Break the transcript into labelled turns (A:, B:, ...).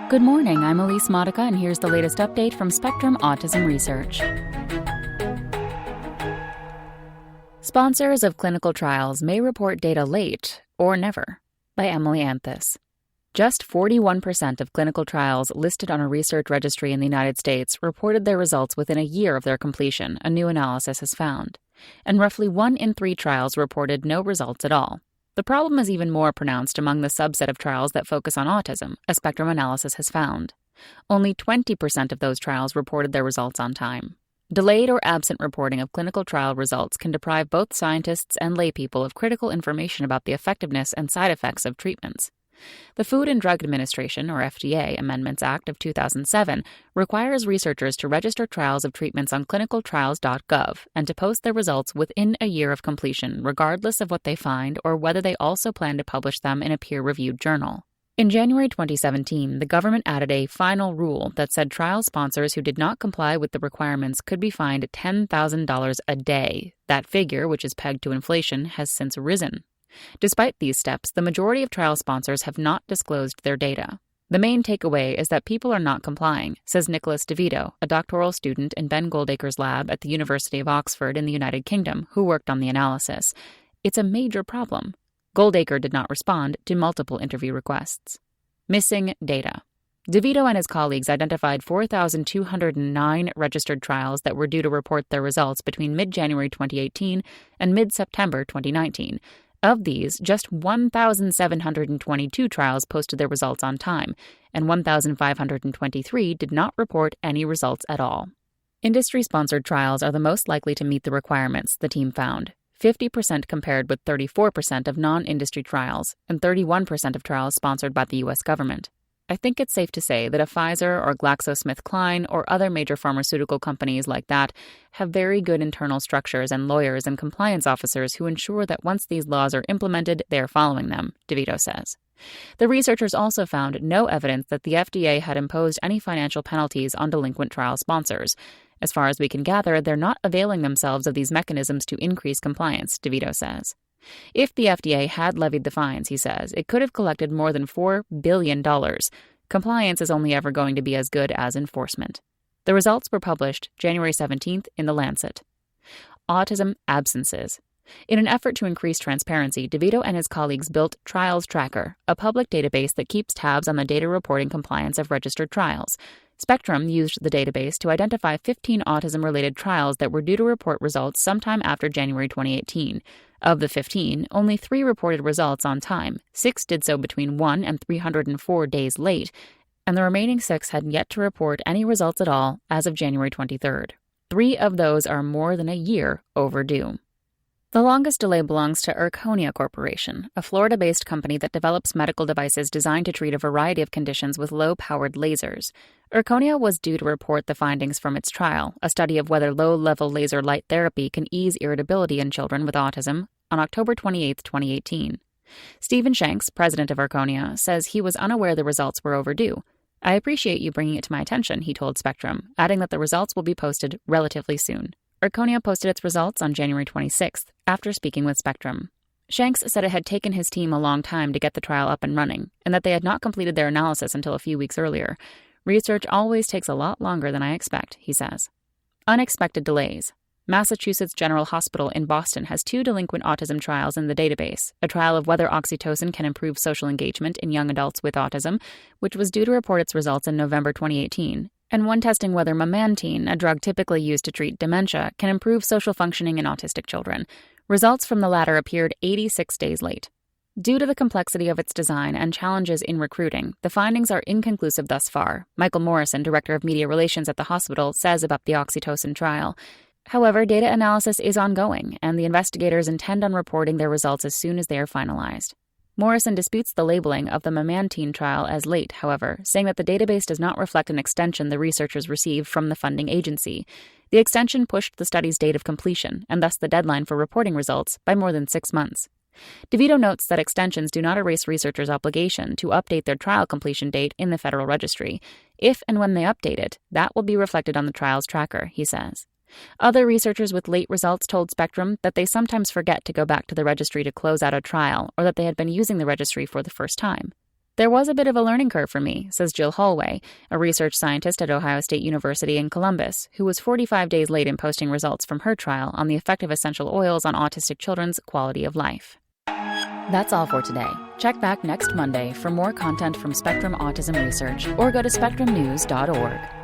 A: Good morning, I'm Elise Modica, and here's the latest update from Spectrum Autism Research. Sponsors of clinical trials may report data late or never, by Emily Anthus. Just 41% of clinical trials listed on a research registry in the United States reported their results within a year of their completion, a new analysis has found. And roughly 1 in 3 trials reported no results at all. The problem is even more pronounced among the subset of trials that focus on autism, a Spectrum analysis has found. Only 20% of those trials reported their results on time. Delayed or absent reporting of clinical trial results can deprive both scientists and laypeople of critical information about the effectiveness and side effects of treatments. The Food and Drug Administration, or FDA, Amendments Act of 2007 requires researchers to register trials of treatments on clinicaltrials.gov and to post their results within a year of completion, regardless of what they find or whether they also plan to publish them in a peer-reviewed journal. In January 2017, the government added a final rule that said trial sponsors who did not comply with the requirements could be fined $10,000 a day. That figure, which is pegged to inflation, has since risen. Despite these steps, the majority of trial sponsors have not disclosed their data. The main takeaway is that people are not complying, says Nicholas DeVito, a doctoral student in Ben Goldacre's lab at the University of Oxford in the United Kingdom, who worked on the analysis. It's a major problem. Goldacre did not respond to multiple interview requests. Missing data. DeVito and his colleagues identified 4,209 registered trials that were due to report their results between mid-January 2018 and mid-September 2019. Of these, just 1,722 trials posted their results on time, and 1,523 did not report any results at all. Industry-sponsored trials are the most likely to meet the requirements, the team found. 50% compared with 34% of non-industry trials, and 31% of trials sponsored by the U.S. government. I think it's safe to say that a Pfizer or GlaxoSmithKline or other major pharmaceutical companies like that have very good internal structures and lawyers and compliance officers who ensure that once these laws are implemented, they are following them, DeVito says. The researchers also found no evidence that the FDA had imposed any financial penalties on delinquent trial sponsors. As far as we can gather, they're not availing themselves of these mechanisms to increase compliance, DeVito says. If the FDA had levied the fines, he says, it could have collected more than $4 billion. Compliance is only ever going to be as good as enforcement. The results were published January 17th in The Lancet. Autism absences. In an effort to increase transparency, DeVito and his colleagues built Trials Tracker, a public database that keeps tabs on the data reporting compliance of registered trials. Spectrum used the database to identify 15 autism-related trials that were due to report results sometime after January 2018. Of the 15, only 3 reported results on time. 6 did so between 1 and 304 days late, and the remaining 6 had yet to report any results at all as of January 23rd. 3 of those are more than a year overdue. The longest delay belongs to Erchonia Corporation, a Florida-based company that develops medical devices designed to treat a variety of conditions with low-powered lasers. Erchonia was due to report the findings from its trial, a study of whether low-level laser light therapy can ease irritability in children with autism, on October 28, 2018. Stephen Shanks, president of Erchonia, says he was unaware the results were overdue. I appreciate you bringing it to my attention, he told Spectrum, adding that the results will be posted relatively soon. Erchonia posted its results on January 26th, after speaking with Spectrum. Shanks said it had taken his team a long time to get the trial up and running, and that they had not completed their analysis until a few weeks earlier. Research always takes a lot longer than I expect, he says. Unexpected delays. Massachusetts General Hospital in Boston has 2 delinquent autism trials in the database, a trial of whether oxytocin can improve social engagement in young adults with autism, which was due to report its results in November 2018, and one testing whether memantine, a drug typically used to treat dementia, can improve social functioning in autistic children. Results from the latter appeared 86 days late. Due to the complexity of its design and challenges in recruiting, the findings are inconclusive thus far, Michael Morrison, director of media relations at the hospital, says about the oxytocin trial. However, data analysis is ongoing, and the investigators intend on reporting their results as soon as they are finalized. Morrison disputes the labeling of the memantine trial as late, however, saying that the database does not reflect an extension the researchers received from the funding agency. The extension pushed the study's date of completion, and thus the deadline for reporting results, by more than 6 months. DeVito notes that extensions do not erase researchers' obligation to update their trial completion date in the Federal Registry. If and when they update it, that will be reflected on the trials tracker, he says. Other researchers with late results told Spectrum that they sometimes forget to go back to the registry to close out a trial, or that they had been using the registry for the first time. There was a bit of a learning curve for me, says Jill Holloway, a research scientist at Ohio State University in Columbus, who was 45 days late in posting results from her trial on the effect of essential oils on autistic children's quality of life. That's all for today. Check back next Monday for more content from Spectrum Autism Research, or go to spectrumnews.org.